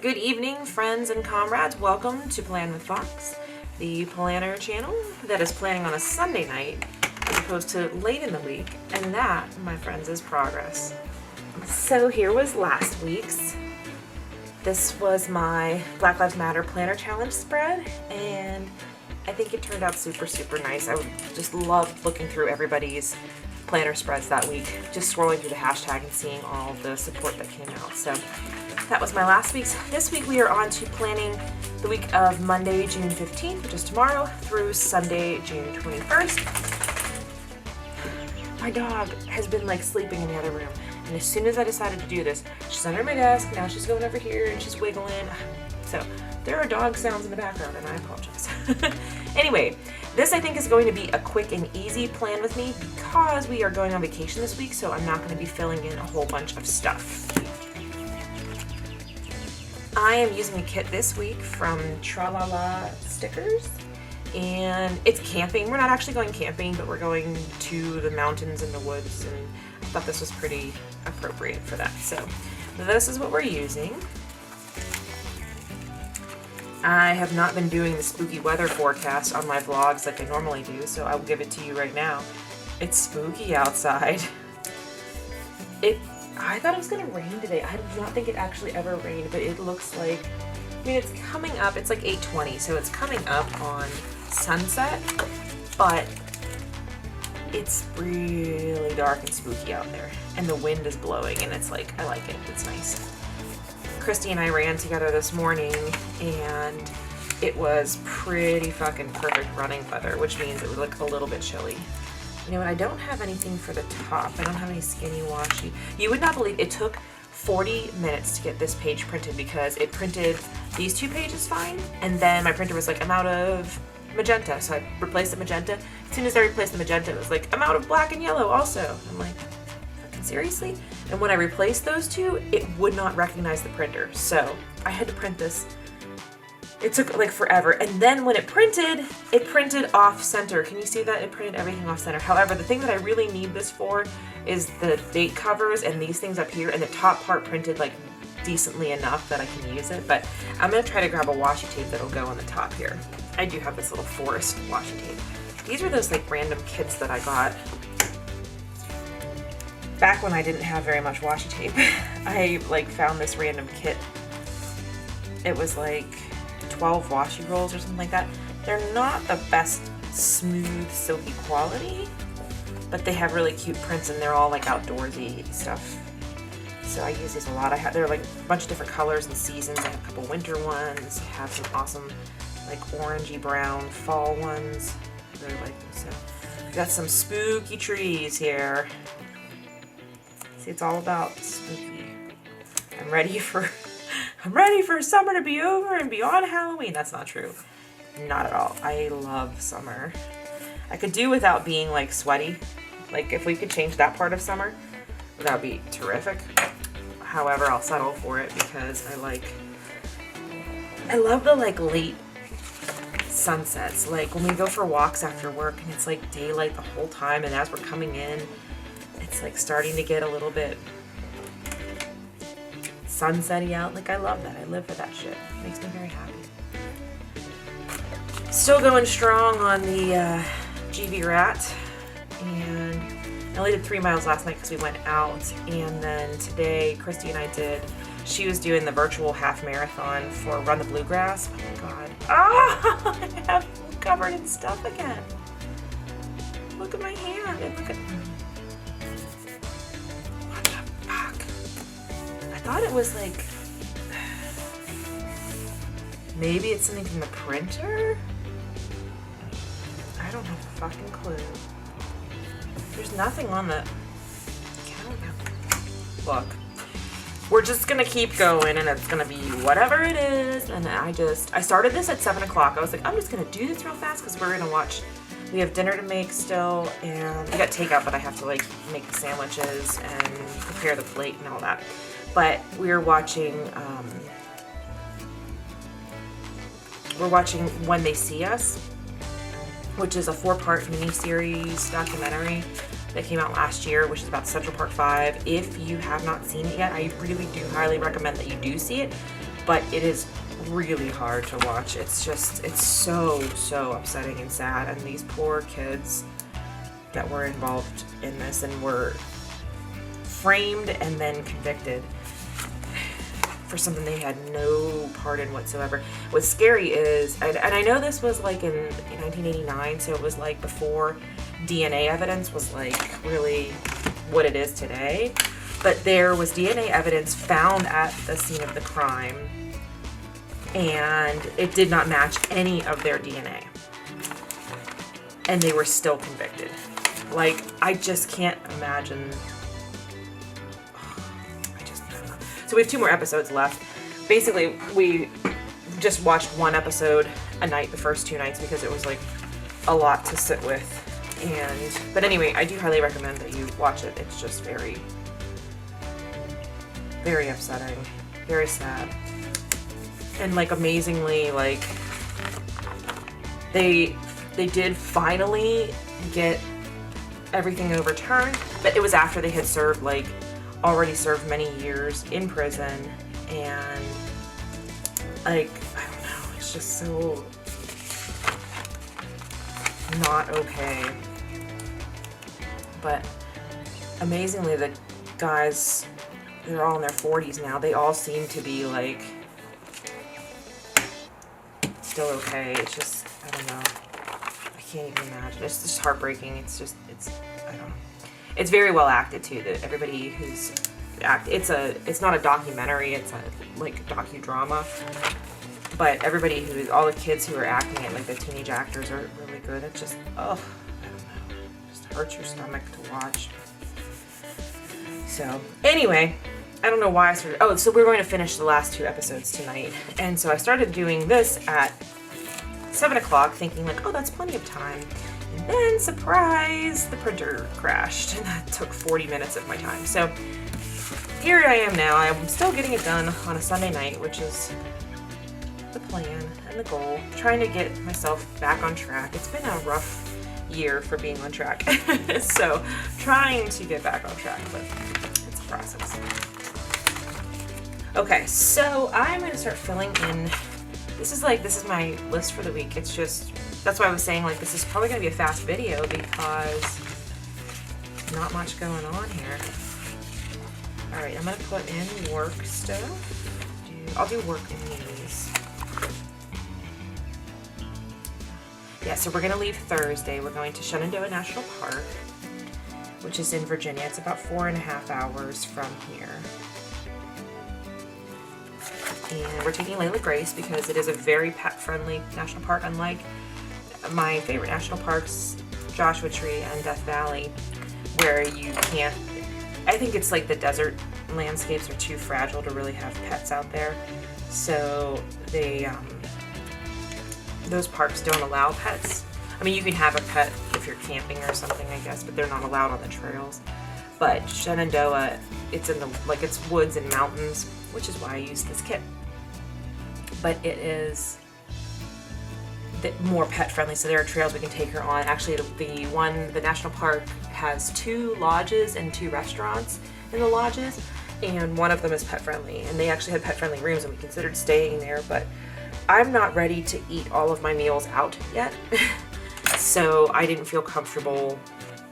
Good evening, friends and comrades. Welcome to Plan with Fox, the planner channel that is planning on a Sunday night as opposed to late in the week. And that, my friends, is progress. So here was last week's. This was my Black Lives Matter Planner Challenge spread, and I think it turned out super nice. I just loved looking through everybody's planner spreads that week, just scrolling through the hashtag and seeing all the support that came out. So that was my last week's. This week we are on to planning the week of Monday, June 15th, which is tomorrow, through Sunday, June 21st. My dog has been like sleeping in the other room, and as soon as I decided to do this, she's under my desk, now she's going over here and she's wiggling. So there are dog sounds in the background, and I apologize. Anyway, this I think is going to be a quick and easy plan with me because we are going on vacation this week, so I'm not going to be filling in a whole bunch of stuff. I am using a kit this week from Tralala Stickers, and it's camping. We're not actually going camping, but we're going to the mountains and the woods, and I thought this was pretty appropriate for that. So this is what we're using. I have not been doing the spooky weather forecast on my vlogs like I normally do, so I will give it to you right now. It's spooky outside. I thought it was gonna rain today. I did not think it actually ever rained, but it looks like, I mean, it's coming up. It's like 8:20, so it's coming up on sunset, but it's really dark and spooky out there, and the wind is blowing, and it's like, I like it. It's nice. Christy and I ran together this morning, and it was pretty fucking perfect running weather, which means it would look a little bit chilly. You know what, I don't have anything for the top. I don't have any skinny washi. You would not believe it took 40 minutes to get this page printed because it printed these two pages fine, and then my printer was like, I'm out of magenta, so I replaced the magenta. As soon as I replaced the magenta, it was like, I'm out of black and yellow also. I'm like, fucking seriously? And when I replaced those two, it would not recognize the printer, so I had to print this. It took like forever, and then when it printed off center. Can you see that? It printed everything off center. However, the thing that I really need this for is the date covers and these things up here, and the top part printed like decently enough that I can use it, but I'm gonna try to grab a washi tape that'll go on the top here. I do have this little forest washi tape. These are those like random kits that I got back when I didn't have very much washi tape. I like found this random kit. It was like 12 washi rolls or something like that. They're not the best smooth silky quality, but they have really cute prints, and they're all like outdoorsy stuff. So I use these a lot. They're like a bunch of different colors and seasons. I have a couple winter ones. I have some awesome like orangey brown fall ones. I really like them. So I got some spooky trees here. See, it's all about spooky. I'm ready for summer to be over and beyond Halloween. That's not true. Not at all. I love summer. I could do without being like sweaty. Like if we could change that part of summer, that would be terrific. However, I'll settle for it because I love the like late sunsets. Like when we go for walks after work and it's like daylight the whole time, and as we're coming in, it's like starting to get a little bit sunsetty out. Like I love that. I live for that shit. It makes me very happy. Still going strong on the GV Rat, and I only did 3 miles last night because we went out, and then today Christy and I she was doing the virtual half marathon for Run the Bluegrass. Oh my god. Ah, I'm covered in stuff again. Look at my hand and look at I thought it was like, maybe it's something from the printer? I don't have a fucking clue. There's nothing on the counter. Look, we're just gonna keep going, and it's gonna be whatever it is. And I started this at 7 o'clock. I was like, I'm just gonna do this real fast because we're gonna we have dinner to make still, and we got takeout, but I have to like make the sandwiches and prepare the plate and all that. But we're watching When They See Us, which is a 4-part miniseries documentary that came out last year, which is about Central Park 5. If you have not seen it yet, I really do highly recommend that you do see it. but it is really hard to watch. It's so upsetting and sad, and these poor kids that were involved in this and were framed and then convicted for something they had no part in whatsoever. What's scary is, and I know this was like in 1989, so it was like before DNA evidence was like really what it is today, but there was DNA evidence found at the scene of the crime, and it did not match any of their DNA, and they were still convicted. Like, I just can't imagine. So we have 2 more episodes left. Basically, we just watched 1 episode a night the first 2 nights because it was like a lot to sit with. But anyway, I do highly recommend that you watch it. It's just very, very upsetting, very sad. And like amazingly, like they did finally get everything overturned, but it was after they had served already served many years in prison, and like, I don't know, it's just so not okay. But amazingly, the guys, they're all in their 40s now, they all seem to be like still okay. It's just, I don't know, I can't even imagine. It's just heartbreaking. It's I don't know. It's very well acted too. That everybody who's it's not a documentary. It's a like docudrama. But everybody all the kids who are acting it, like the teenage actors, are really good. It's just, oh, I don't know, it just hurts your stomach to watch. So anyway, I don't know why I started. Oh, so we're going to finish the last 2 episodes tonight, and so I started doing this at 7 o'clock, thinking like, oh, that's plenty of time. And then, surprise, the printer crashed, and that took 40 minutes of my time. So here I am now. I'm still getting it done on a Sunday night, which is the plan and the goal. Trying to get myself back on track. It's been a rough year for being on track. So trying to get back on track, but it's a process. Okay, so I'm going to start filling in. This is my list for the week. It's just, that's why I was saying like this is probably going to be a fast video because not much going on here. Alright, I'm going to put in work stuff. I'll do work in these. Yeah, so we're going to leave Thursday. We're going to Shenandoah National Park, which is in Virginia. It's about 4.5 hours from here. And we're taking Layla Grace because it is a very pet-friendly national park, unlike my favorite national parks, Joshua Tree and Death Valley, where you can't, I think it's like the desert landscapes are too fragile to really have pets out there. So they, those parks don't allow pets. I mean, you can have a pet if you're camping or something, I guess, but they're not allowed on the trails. But Shenandoah, it's in the, like, it's woods and mountains, which is why I use this kit. But it is more pet friendly, so there are trails we can take her on. Actually, the national park has 2 lodges and 2 restaurants in the lodges, and one of them is pet friendly, and they actually had pet friendly rooms, and we considered staying there, but I'm not ready to eat all of my meals out yet. So I didn't feel comfortable.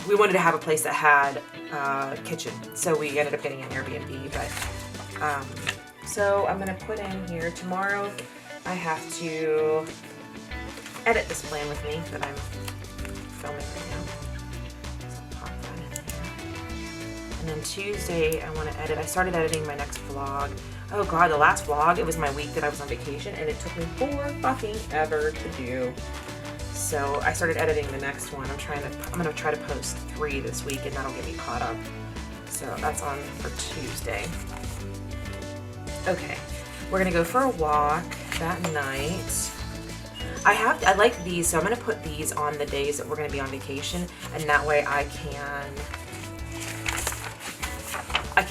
We wanted to have a place that had a kitchen, so we ended up getting an Airbnb. But so I'm gonna put in here tomorrow. I have to edit this plan with me that I'm filming right now. So I'll pop that in there. And then Tuesday I want to edit. I started editing my next vlog. Oh god, the last vlog, it was my week that I was on vacation, and it took me 4 fucking ever to do. So I started editing the next one. I'm gonna try to post 3 this week, and that'll get me caught up. So that's on for Tuesday. Okay, we're gonna go for a walk that night. I like these, so I'm gonna put these on the days that we're gonna be on vacation, and that way I can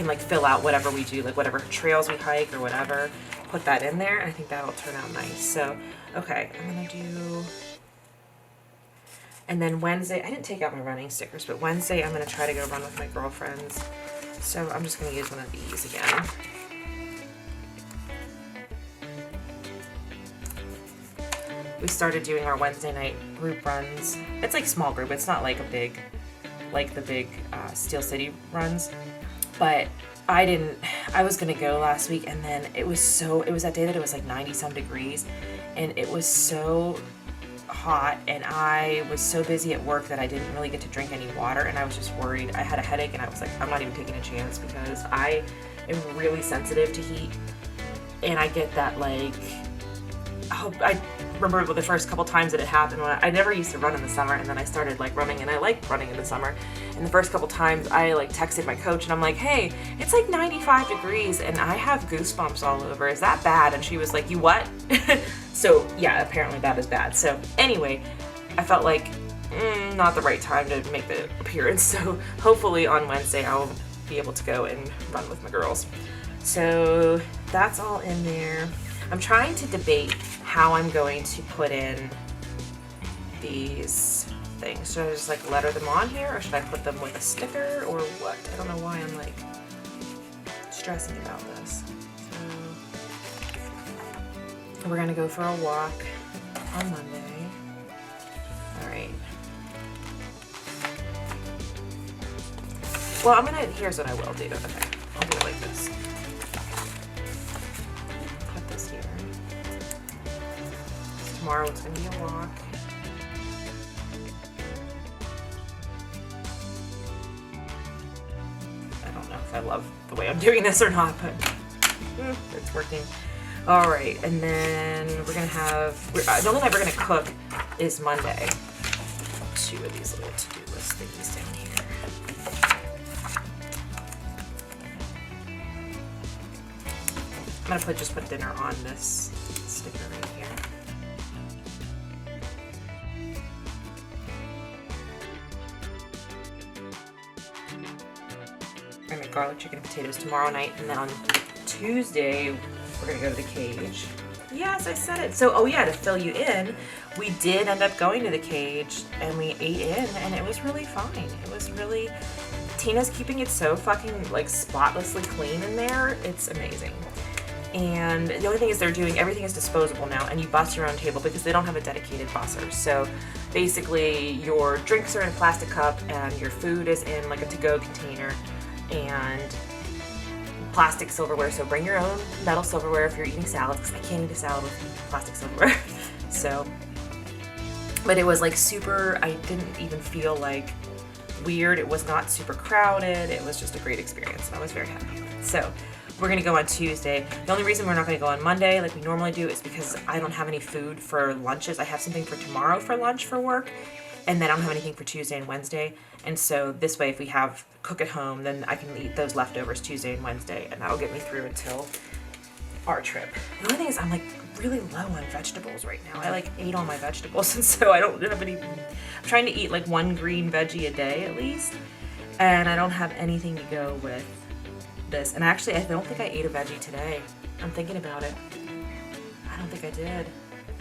like fill out whatever we do, like whatever trails we hike or whatever, put that in there. I think that'll turn out nice. So, okay, I'm gonna do, and then Wednesday, I didn't take out my running stickers, but Wednesday I'm gonna try to go run with my girlfriends. So I'm just gonna use one of these again. we started doing our Wednesday night group runs. It's like small group. It's not like a big, like the big Steel City runs. But I was gonna go last week, and then it was that day that it was like 90 some degrees, and it was so hot, and I was so busy at work that I didn't really get to drink any water, and I was just worried. I had a headache, and I was like, I'm not even taking a chance, because I am really sensitive to heat, and I get that, like, I remember the first couple times that it happened when I never used to run in the summer, and then I started like running, and I like running in the summer. And the first couple times I like texted my coach, and I'm like, hey, it's like 95 degrees and I have goosebumps all over. Is that bad? And she was like, you what? So yeah, apparently that is bad. So anyway, I felt like not the right time to make the appearance. So hopefully on Wednesday I'll be able to go and run with my girls. So that's all in there. I'm trying to debate how I'm going to put in these things. Should I just like letter them on here, or should I put them with a sticker, or what? I don't know why I'm like stressing about this. So we're gonna go for a walk on Monday. All right. Well, here's what I will do. Okay, I'll do it like this. Put this here. Tomorrow it's gonna be a walk. I don't know if I love the way I'm doing this or not, but it's working. All right, and then we're gonna have, the only night we're gonna cook is Monday. 2 of these little to-do list thingies down here. I'm gonna just put dinner on this sticker right here. I'm gonna make garlic chicken and potatoes tomorrow night, and then on Tuesday we're gonna go to the Cage. Yes, I said it. So, oh yeah, to fill you in, we did end up going to the Cage, and we ate in, and it was really fine. It was really, Tina's keeping it so fucking like spotlessly clean in there. It's amazing. And the only thing is everything is disposable now, and you bus your own table because they don't have a dedicated busser. So basically your drinks are in a plastic cup and your food is in like a to-go container and plastic silverware. So bring your own metal silverware if you're eating salads, because I can't eat a salad with plastic silverware. So, but it was like super, I didn't even feel like weird. It was not super crowded. It was just a great experience, and I was very happy. So we're gonna go on Tuesday. The only reason we're not gonna go on Monday like we normally do is because I don't have any food for lunches. I have something for tomorrow for lunch for work, and then I don't have anything for Tuesday and Wednesday. And so this way, if we cook at home, then I can eat those leftovers Tuesday and Wednesday, and that'll get me through until our trip. The only thing is I'm like really low on vegetables right now. I like ate all my vegetables, and so I don't have any. I'm trying to eat like 1 green veggie a day at least, and I don't have anything to go with this. And actually, I don't think I ate a veggie today. I'm thinking about it. I don't think I did.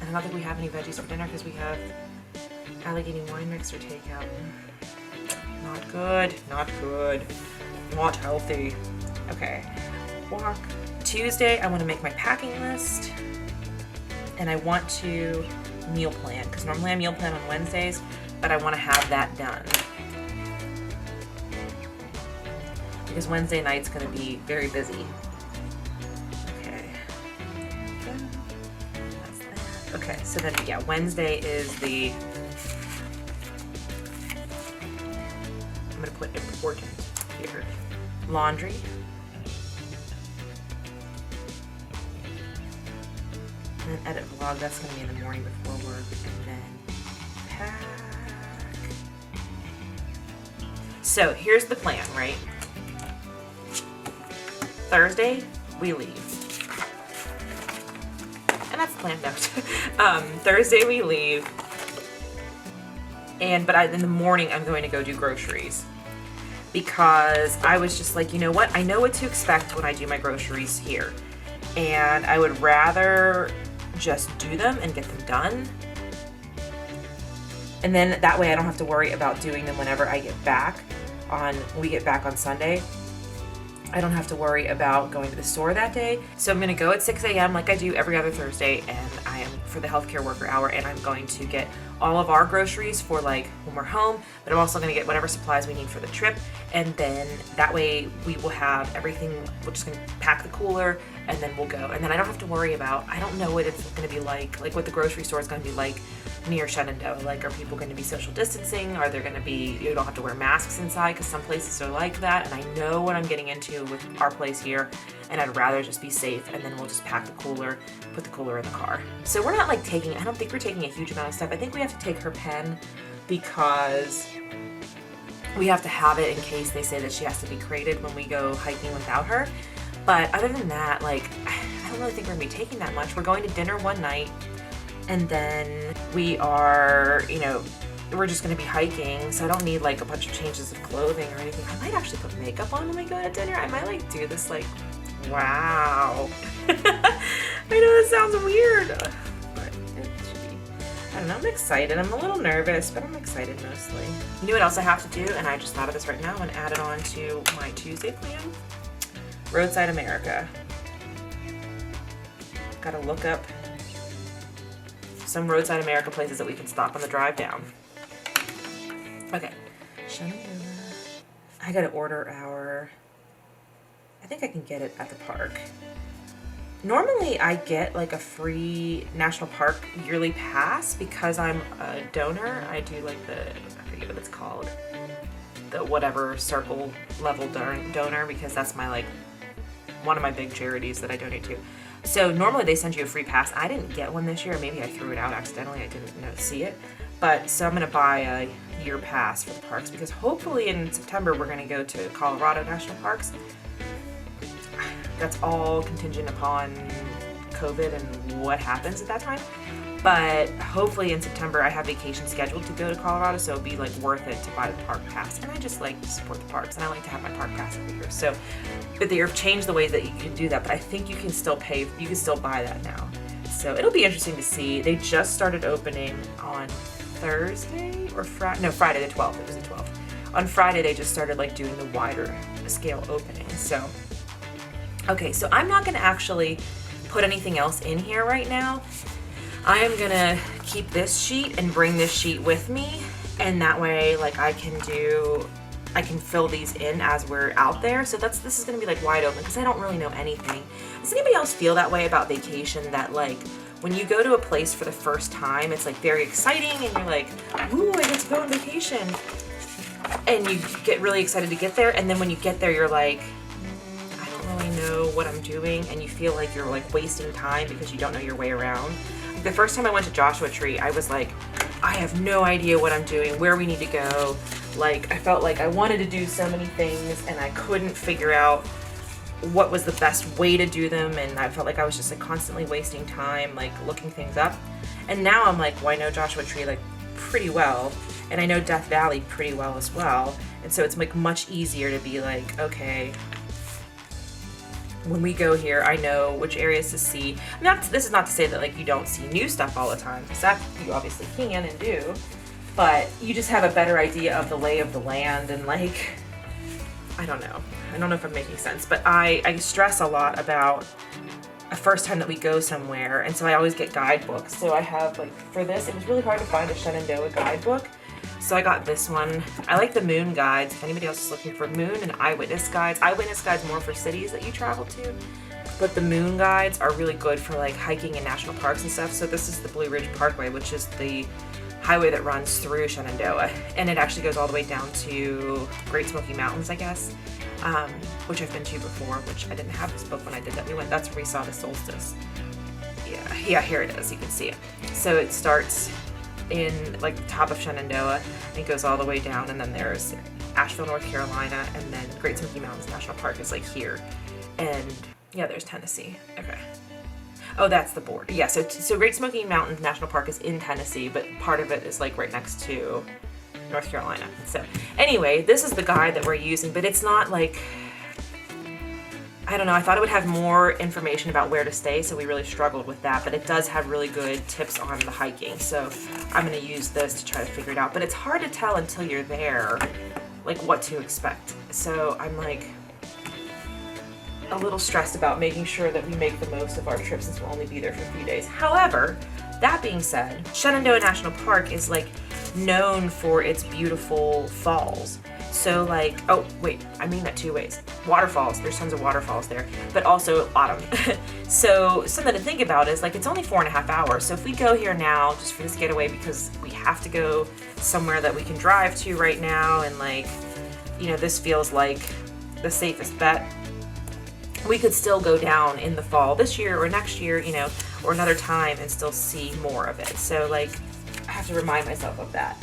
And I don't think we have any veggies for dinner because we have Allegheny wine mixer takeout. Not good, not good, not healthy. Okay, walk. Tuesday, I want to make my packing list, and I want to meal plan, because normally I meal plan on Wednesdays, but I want to have that done. Because Wednesday night's going to be very busy. Okay. That's that. Okay, so then, yeah, Wednesday is the, I'm going to put important here. Laundry. And then edit vlog, that's going to be in the morning before work. And then pack. So here's the plan, right? Thursday, we leave. And that's planned out. Thursday, we leave. But in the morning, I'm going to go do groceries. Because I was just like, you know what? I know what to expect when I do my groceries here. And I would rather just do them and get them done. And then that way I don't have to worry about doing them whenever I get back we get back on Sunday. I don't have to worry about going to the store that day. So I'm gonna go at 6 a.m. like I do every other Thursday, and I for the healthcare worker hour, and I'm going to get all of our groceries for like when we're home, but I'm also going to get whatever supplies we need for the trip, and then that way we will have everything. We're just going to pack the cooler, and then we'll go, and then I don't have to worry about, I don't know what it's going to be like what the grocery store is going to be like near Shenandoah. Like, are people going to be social distancing? Are there going to be, you don't have to wear masks inside, because some places are like that, and I know what I'm getting into with our place here, and I'd rather just be safe, and then we'll just pack the cooler, put the cooler in the car. So we're not like taking, I don't think we're taking a huge amount of stuff. I think we have to take her pen because we have to have it in case they say that she has to be crated when we go hiking without her. But other than that, like, I don't really think we're gonna be taking that much. We're going to dinner one night, and then we are, you know, we're just going to be hiking, so I don't need like a bunch of changes of clothing or anything. I might actually put makeup on when we go to dinner. I might like do this like, wow. I know this sounds weird, but it should be. I don't know, I'm excited. I'm a little nervous, but I'm excited mostly. You know what else I have to do? And I just thought of this right now and add it on to my Tuesday plan. Roadside America. Gotta look up some Roadside America places that we can stop on the drive down. Okay. Shenandoah. I gotta order our, I think I can get it at the park. Normally I get like a free national park yearly pass because I'm a donor. I do like the, I forget what it's called, the whatever circle level donor, because that's my like, one of my big charities that I donate to. So normally they send you a free pass. I didn't get one this year. Maybe I threw it out accidentally. I didn't see it. But so I'm going to buy a year pass for the parks, because hopefully in September we're going to go to Colorado National Parks. That's all contingent upon COVID and what happens at that time. But hopefully in September I have vacation scheduled to go to Colorado, so it'll be like worth it to buy the park pass. And I just like to support the parks, and I like to have my park pass every year. So, but they've changed the ways that you can do that, but I think you can still pay, you can still buy that now. So it'll be interesting to see. They just started opening on Thursday or Friday, no, Friday the 12th, it was the 12th. On Friday they just started like doing the wider scale opening. So, okay, so I'm not gonna actually put anything else in here right now. I am gonna keep this sheet and bring this sheet with me, and that way like I can fill these in as we're out there. So this is gonna be like wide open because I don't really know anything. Does anybody else feel that way about vacation, that like when you go to a place for the first time, it's like very exciting and you're like, ooh, I get to go on vacation, and you get really excited to get there, and then when you get there you're like, I don't really know what I'm doing, and you feel like you're like wasting time because you don't know your way around. The first time I went to Joshua Tree, I was like, I have no idea what I'm doing, where we need to go. Like, I felt like I wanted to do so many things and I couldn't figure out what was the best way to do them, and I felt like I was just like constantly wasting time, like looking things up. And now I'm like, well, I know Joshua Tree like pretty well, and I know Death Valley pretty well as well. And so it's like much easier to be like, okay, when we go here, I know which areas to see. This is not to say that like you don't see new stuff all the time, because that you obviously can and do, but you just have a better idea of the lay of the land, and like, I don't know if I'm making sense, but I stress a lot about a first time that we go somewhere, and so I always get guidebooks. So I have like, for this, it was really hard to find a Shenandoah guidebook. So I got this one. I like the Moon guides. If anybody else is looking for Moon and Eyewitness guides. Eyewitness guides more for cities that you travel to, but the Moon guides are really good for like hiking in national parks and stuff. So this is the Blue Ridge Parkway, which is the highway that runs through Shenandoah, and it actually goes all the way down to Great Smoky Mountains, I guess, which I've been to before, which I didn't have this book when I did that. That's where we saw the solstice. Yeah, here it is. You can see it. So it starts in like the top of Shenandoah and goes all the way down, and then there's Asheville, North Carolina, and then Great Smoky Mountains National Park is like here, and yeah, there's Tennessee. Okay. Oh, that's the border. Yeah, so Great Smoky Mountains National Park is in Tennessee, but part of it is like right next to North Carolina. So anyway, this is the guide that we're using, but it's not like, I don't know, I thought it would have more information about where to stay, so we really struggled with that, but it does have really good tips on the hiking, so I'm going to use this to try to figure it out. But it's hard to tell until you're there, like what to expect. So I'm like, a little stressed about making sure that we make the most of our trip since we'll only be there for a few days. However, that being said, Shenandoah National Park is like known for its beautiful falls. So like, oh wait, I mean that two ways. Waterfalls, there's tons of waterfalls there, but also autumn. So something to think about is like, it's only 4.5 hours. So if we go here now just for this getaway, because we have to go somewhere that we can drive to right now, and like, you know, this feels like the safest bet, we could still go down in the fall this year or next year, you know, or another time and still see more of it. So like, I have to remind myself of that,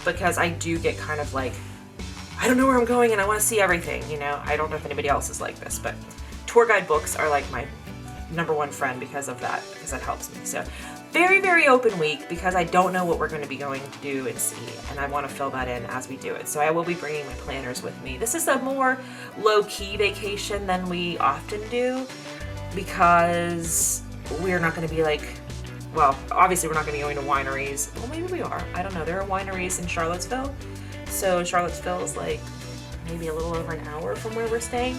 because I do get kind of like, I don't know where I'm going and I want to see everything, you know. I don't know if anybody else is like this, but tour guide books are like my #1 friend because of that, because that helps me. So very, very open week, because I don't know what we're going to be going to do and see, and I want to fill that in as we do it. So I will be bringing my planners with me. This is a more low-key vacation than we often do, because we're not going to be like, well, obviously we're not going to be going to wineries. Well, maybe we are. I don't know. There are wineries in Charlottesville. So Charlottesville is like maybe a little over an hour from where we're staying.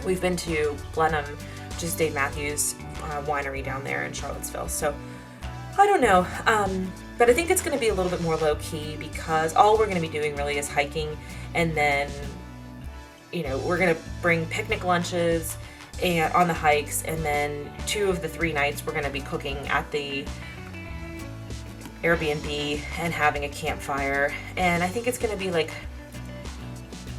We've been to Blenheim, which is Dave Matthews' winery down there in Charlottesville. So I don't know, but I think it's going to be a little bit more low-key, because all we're going to be doing really is hiking, and then, you know, we're going to bring picnic lunches and on the hikes, and then 2 of the 3 nights we're going to be cooking at the Airbnb and having a campfire. And I think it's going to be like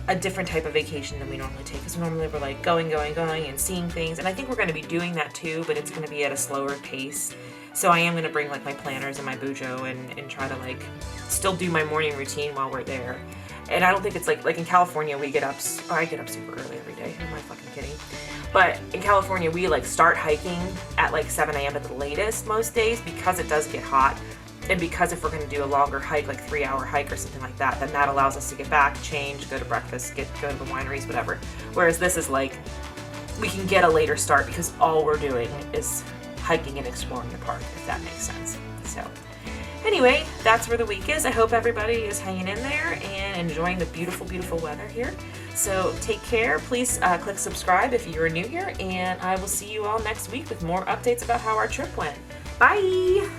a different type of vacation than we normally take, because normally we're like going and seeing things, and I think we're going to be doing that too, but it's going to be at a slower pace. So I am going to bring like my planners and my bujo and try to like still do my morning routine while we're there. And I don't think it's like in California we get up, I get up super early every day, who am I fucking kidding? But in California we like start hiking at like 7 a.m. at the latest most days, because it does get hot. And because if we're going to do a longer hike, like 3-hour hike or something like that, then that allows us to get back, change, go to breakfast, go to the wineries, whatever. Whereas this is like, we can get a later start because all we're doing is hiking and exploring the park, if that makes sense. So anyway, that's where the week is. I hope everybody is hanging in there and enjoying the beautiful, beautiful weather here. So take care. Please click subscribe if you're new here, and I will see you all next week with more updates about how our trip went. Bye!